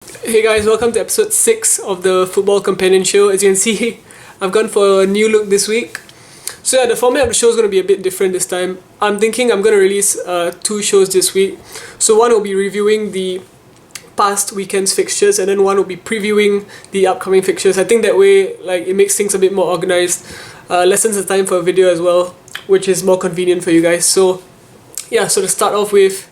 Hey guys, welcome to episode 6 of the Football Companion Show. As you can see, I've gone for a new look this week. So yeah, the format of the show is going to be a bit different this time. I'm thinking I'm going to release two shows this week. So one will be reviewing the past weekend's fixtures, and then one will be previewing the upcoming fixtures. I think that way, it makes things a bit more organized. Lessens the time for a video as well, which is more convenient for you guys. So yeah, so to start off with,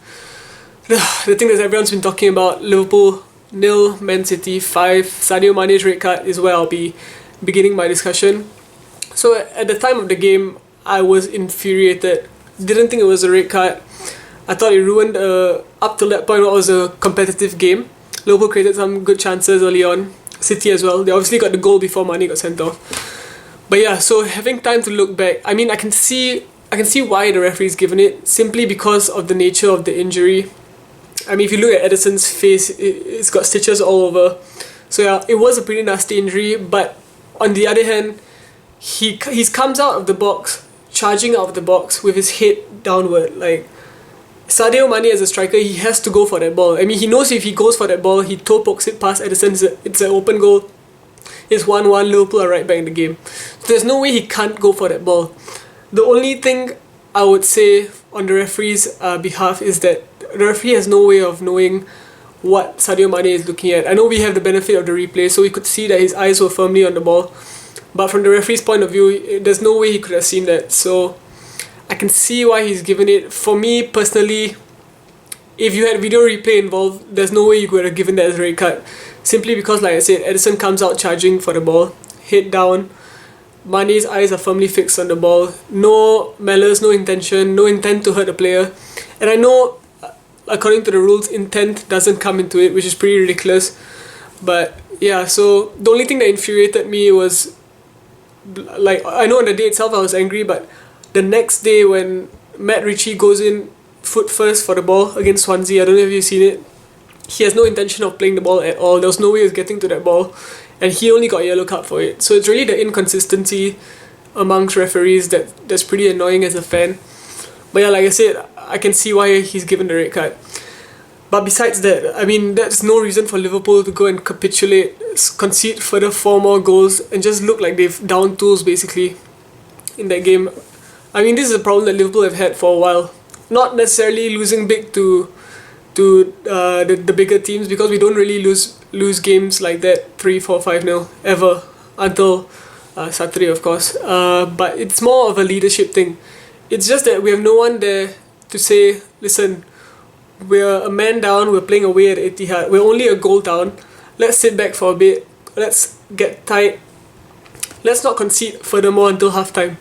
the thing that everyone's been talking about, Liverpool 0, Man City 5, Sadio Mane's red card is where I'll be beginning my discussion. So at the time of the game, I was infuriated. Didn't think it was a red card. I thought it ruined, up till that point, what was a competitive game. Liverpool created some good chances early on. City as well. They obviously got the goal before Mane got sent off. But yeah, so having time to look back, I mean, I can see why the referee's given it, simply because of the nature of the injury. I mean, if you look at Edison's face, it's got stitches all over. So yeah, it was a pretty nasty injury, but on the other hand, he comes out of the box, charging out of the box with his head downward. Like, Sadio Mane as a striker, he has to go for that ball. I mean, he knows if he goes for that ball, he toe pokes it past Edison, it's an open goal. It's 1-1, Liverpool are right back in the game. So there's no way he can't go for that ball. The only thing I would say on the referee's behalf is that the referee has no way of knowing what Sadio Mane is looking at. I know we have the benefit of the replay, so we could see that his eyes were firmly on the ball. But from the referee's point of view, there's no way he could have seen that. So I can see why he's given it. For me personally, if you had video replay involved, there's no way you could have given that as a red card. Simply because, like I said, Edison comes out charging for the ball, head down. Mane's eyes are firmly fixed on the ball. No malice, no intention, no intent to hurt the player. And I know, according to the rules, intent doesn't come into it, which is pretty ridiculous. But yeah, so the only thing that infuriated me was, I know on the day itself I was angry, but the next day when Matt Ritchie goes in foot first for the ball against Swansea, I don't know if you've seen it, he has no intention of playing the ball at all. There was no way he was getting to that ball, and he only got a yellow card for it. So it's really the inconsistency amongst referees that's pretty annoying as a fan. But yeah, like I said, I can see why he's given the red card. But besides that, I mean, that's no reason for Liverpool to go and capitulate, concede further 4 more goals, and just look like they've down tools basically in that game. I mean, this is a problem that Liverpool have had for a while. Not necessarily losing big to the bigger teams, because we don't really lose games like that 3-4 5-0 ever until Saturday, of course. But it's more of a leadership thing. It's just that we have no one there to say, listen, we're a man down, we're playing away at Etihad, we're only a goal down, let's sit back for a bit, let's get tight, let's not concede furthermore until halftime.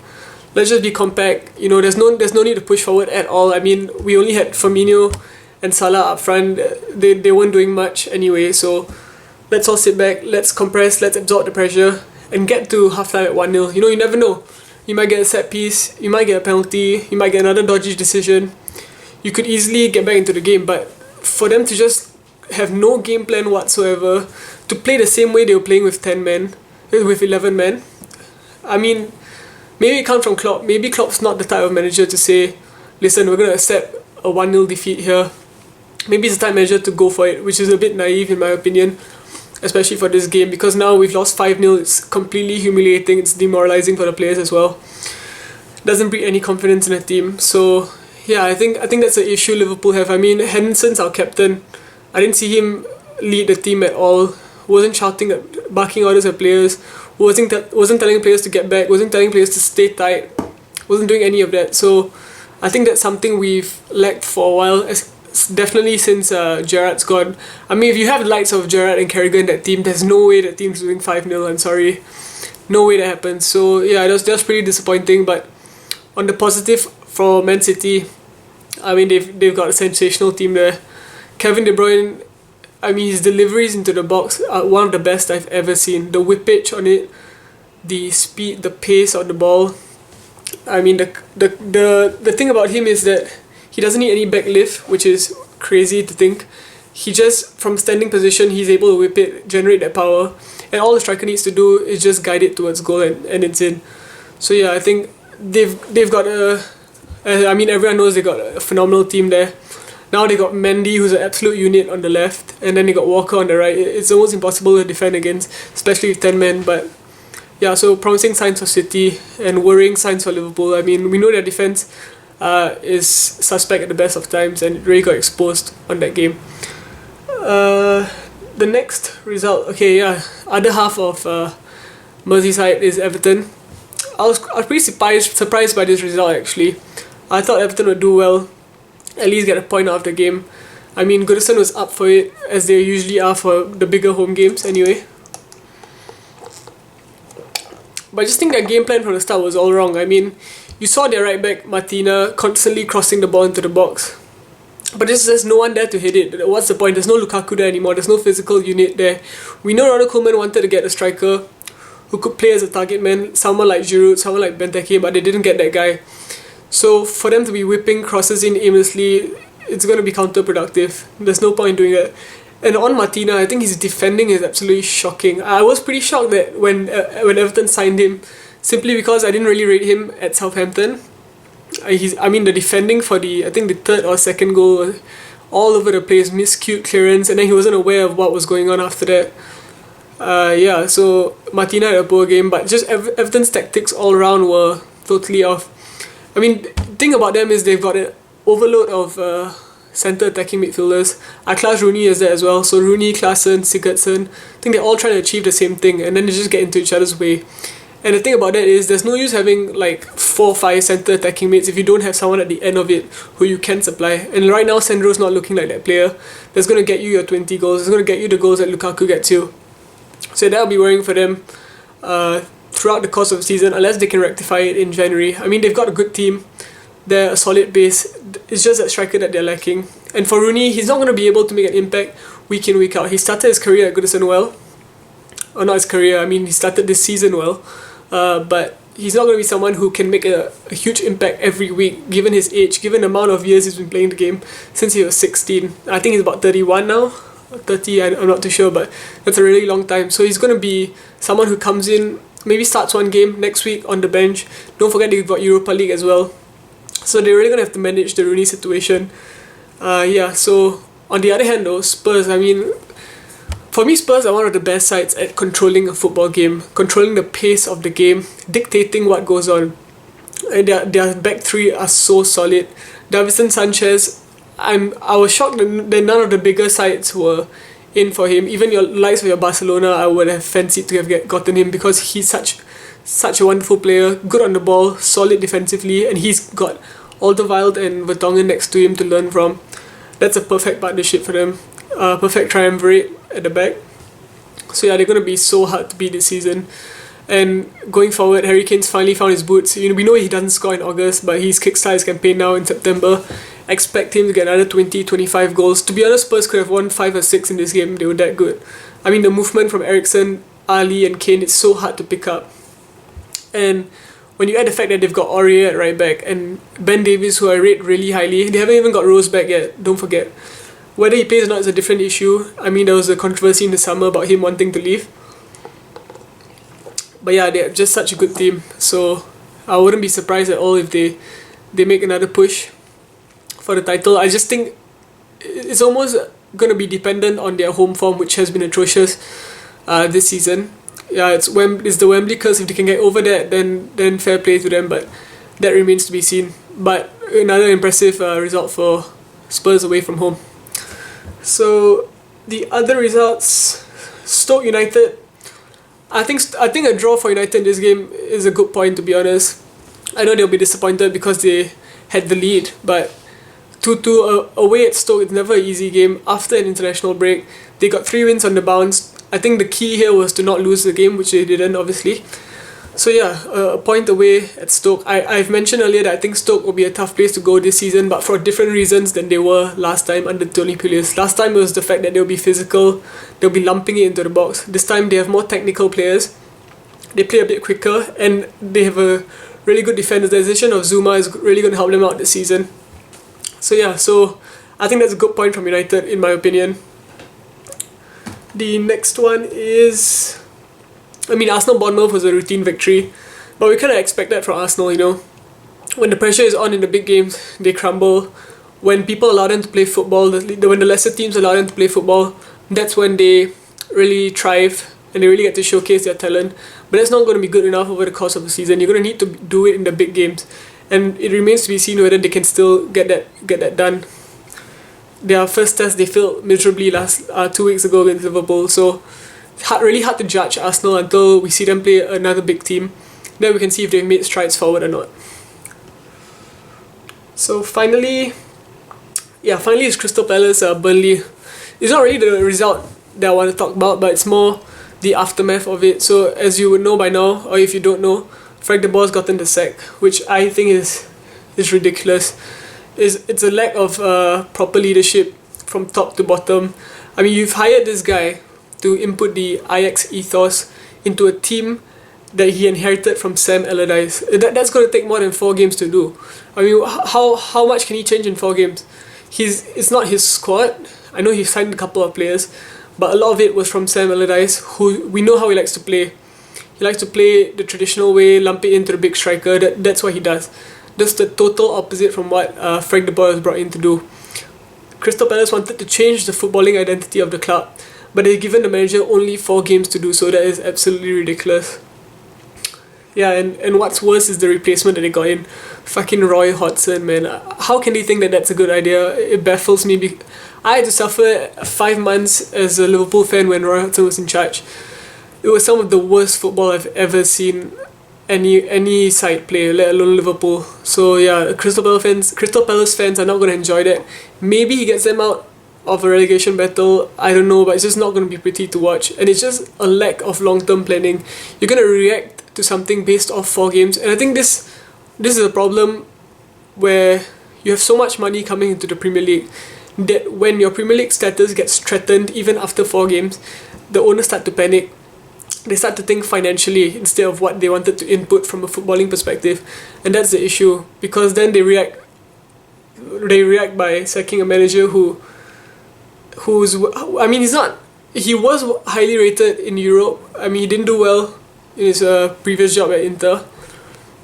Let's just be compact. You know, there's no need to push forward at all. I mean, we only had Firmino and Salah up front. They weren't doing much anyway, so let's all sit back, let's compress, let's absorb the pressure and get to halftime at 1-0. You know, you never know. You might get a set piece, you might get a penalty, you might get another dodgy decision. You could easily get back into the game, but for them to just have no game plan whatsoever, to play the same way they were playing with 10 men, with 11 men, I mean, maybe it comes from Klopp. Maybe Klopp's not the type of manager to say, listen, we're going to accept a 1-0 defeat here. Maybe it's the type of manager to go for it, which is a bit naive in my opinion, especially for this game, because now we've lost 5-0, it's completely humiliating, it's demoralizing for the players as well. Doesn't breed any confidence in the team. So yeah, I think that's an issue Liverpool have. I mean, Henderson's our captain. I didn't see him lead the team at all. Wasn't shouting, barking orders at players. Wasn't telling players to get back. Wasn't telling players to stay tight. Wasn't doing any of that. So I think that's something we've lacked for a while. Definitely since Gerrard's gone. I mean, if you have the likes of Gerrard and Carragher in that team, there's no way that team's doing 5-0. I'm sorry, no way that happens. So yeah, that's pretty disappointing. But on the positive for Man City, I mean, they've got a sensational team there. Kevin De Bruyne, I mean, his deliveries into the box are one of the best I've ever seen. The whippage on it, the speed, the pace on the ball. I mean, the thing about him is that he doesn't need any back lift, which is crazy to think. He just, from standing position, he's able to whip it, generate that power, and all the striker needs to do is just guide it towards goal, and it's in. So yeah, I think they've got I mean, everyone knows they've got a phenomenal team there. Now they got Mendy, who's an absolute unit on the left, and then they got Walker on the right. It's almost impossible to defend against, especially with 10 men. But yeah, so promising signs for City and worrying signs for Liverpool. I mean, we know their defense is suspect at the best of times, and it really got exposed on that game. The next result, okay, yeah, other half of Merseyside is Everton. I was pretty surprised by this result actually. I thought Everton would do well, at least get a point out of the game. I mean, Goodison was up for it, as they usually are for the bigger home games anyway. But I just think their game plan from the start was all wrong. I mean, you saw their right back, Martina, constantly crossing the ball into the box. But there's no one there to hit it. What's the point? There's no Lukaku there anymore. There's no physical unit there. We know Ronald Koeman wanted to get a striker who could play as a target man, someone like Giroud, someone like Benteke, but they didn't get that guy. So for them to be whipping crosses in aimlessly, it's going to be counterproductive. There's no point doing it. And on Martina, I think his defending is absolutely shocking. I was pretty shocked that when Everton signed him, simply because I didn't really rate him at Southampton. The defending for I think the third or second goal, all over the place, miscued clearance, and then he wasn't aware of what was going on after that. So Martina had a poor game, but just Everton's tactics all around were totally off. I mean, the thing about them is they've got an overload of centre attacking midfielders. I class Rooney as that as well. So Rooney, Klaassen, Sigurdsson, I think they're all trying to achieve the same thing, and then they just get into each other's way. And the thing about that is there's no use having like 4 or 5 centre attacking mates if you don't have someone at the end of it who you can supply. And right now Sandro's not looking like that player that's going to get you your 20 goals. It's going to get you the goals that Lukaku gets you. So that'll be worrying for them throughout the course of the season, unless they can rectify it in January. I mean, they've got a good team. They're a solid base. It's just that striker that they're lacking. And for Rooney, he's not going to be able to make an impact week in, week out. He started his career at Goodison well. Or not his career, I mean he started this season well. But he's not going to be someone who can make a huge impact every week, given his age, given the amount of years he's been playing the game since he was 16. I think he's about 31 now. 30, I'm not too sure, but that's a really long time. So he's going to be someone who comes in, maybe starts one game next week on the bench. Don't forget they've got Europa League as well. So they're really going to have to manage the Rooney situation. So on the other hand though, Spurs, I mean, for me Spurs are one of the best sides at controlling a football game, controlling the pace of the game, dictating what goes on. And their back three are so solid. Davinson Sanchez, I was shocked that none of the bigger sides were in for him. Even your likes of your Barcelona, I would have fancied to have gotten him, because he's such a wonderful player, good on the ball, solid defensively, and he's got Alderweireld and Vertonghen next to him to learn from. That's a perfect partnership for them. Perfect triumvirate at the back. So yeah, they're going to be so hard to beat this season. And going forward, Harry Kane's finally found his boots. We know he doesn't score in August, but he's kickstarted his campaign now in September. Expect him to get another 20-25 goals. To be honest, Spurs could have won 5 or 6 in this game. They were that good. I mean, the movement from Eriksen, Ali and Kane, it's so hard to pick up. And when you add the fact that they've got Aurier at right back and Ben Davies, who I rate really highly, they haven't even got Rose back yet, don't forget. Whether he plays or not is a different issue. I mean, there was a controversy in the summer about him wanting to leave. But yeah, they're just such a good team. So I wouldn't be surprised at all if they make another push for the title. I just think it's almost going to be dependent on their home form, which has been atrocious this season. Yeah, it's the Wembley curse. If they can get over that, then fair play to them, but that remains to be seen. But another impressive result for Spurs away from home. So the other results, Stoke United, I think a draw for United in this game is a good point, to be honest. I know they'll be disappointed because they had the lead, but 2-2 away at Stoke, it's never an easy game. After an international break, they got 3 wins on the bounce. I think the key here was to not lose the game, which they didn't, obviously. So yeah, a point away at Stoke. I've mentioned earlier that I think Stoke will be a tough place to go this season, but for different reasons than they were last time under Tony Pulis. Last time it was the fact that they'll be physical, they'll be lumping it into the box. This time they have more technical players, they play a bit quicker, and they have a really good defender. The addition of Zuma is really going to help them out this season. So yeah, so I think that's a good point from United, in my opinion. The next one is, Arsenal-Bournemouth was a routine victory, but we kind of expect that from Arsenal, When the pressure is on in the big games, they crumble. when people allow them to play football, when the lesser teams allow them to play football, that's when they really thrive and they really get to showcase their talent. But that's not going to be good enough over the course of the season. You're going to need to do it in the big games, and it remains to be seen whether they can still get that done. Their first test they failed miserably 2 weeks ago against Liverpool, so it's really hard to judge Arsenal until we see them play another big team. Then we can see if they've made strides forward or not. So finally it's Crystal Palace Burnley. It's not really the result that I want to talk about, but it's more the aftermath of it. So as you would know by now, or if you don't know, Frank De Boer has gotten the sack, which I think is ridiculous. It's a lack of proper leadership from top to bottom. I mean, you've hired this guy to input the Ajax ethos into a team that he inherited from Sam Allardyce. That's going to take more than 4 games to do. I mean, how much can he change in 4 games? It's not his squad. I know he signed a couple of players, but a lot of it was from Sam Allardyce, who we know how he likes to play. He likes to play the traditional way, lump it into the big striker. That's what he does. That's the total opposite from what Frank De Boer was brought in to do. Crystal Palace wanted to change the footballing identity of the club, but they've given the manager only 4 games to do so. That is absolutely ridiculous. Yeah, and what's worse is the replacement that they got in. Fucking Roy Hodgson, man. How can they think that that's a good idea? It baffles me. I had to suffer 5 months as a Liverpool fan when Roy Hodgson was in charge. It was some of the worst football I've ever seen any side play, let alone Liverpool. So yeah, Crystal Palace fans are not going to enjoy that. Maybe he gets them out of a relegation battle, I don't know, but it's just not going to be pretty to watch. And it's just a lack of long-term planning. You're going to react to something based off 4 games, and I think this is a problem where you have so much money coming into the Premier League that when your Premier League status gets threatened even after 4 games, the owners start to panic. They start to think financially instead of what they wanted to input from a footballing perspective, and that's the issue, because then they react by sacking a manager he was highly rated in Europe. I mean, he didn't do well in his previous job at Inter,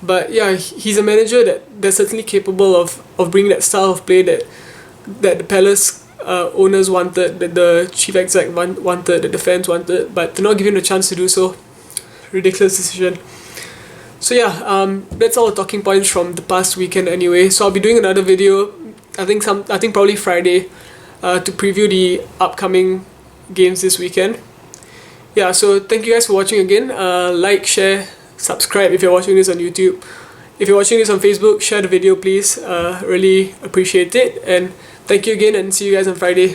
but yeah, he's a manager that's certainly capable of bringing that style of play that the Palace owners wanted, that the chief exec wanted, that the fans wanted, but to not give him the chance to do so, ridiculous decision. So yeah, that's all the talking points from the past weekend anyway. So I'll be doing another video, I think probably Friday, to preview the upcoming games this weekend. Yeah, so thank you guys for watching again. Like, share, subscribe if you're watching this on YouTube. If you're watching this on Facebook, share the video please. Really appreciate it. And thank you again, and see you guys on Friday.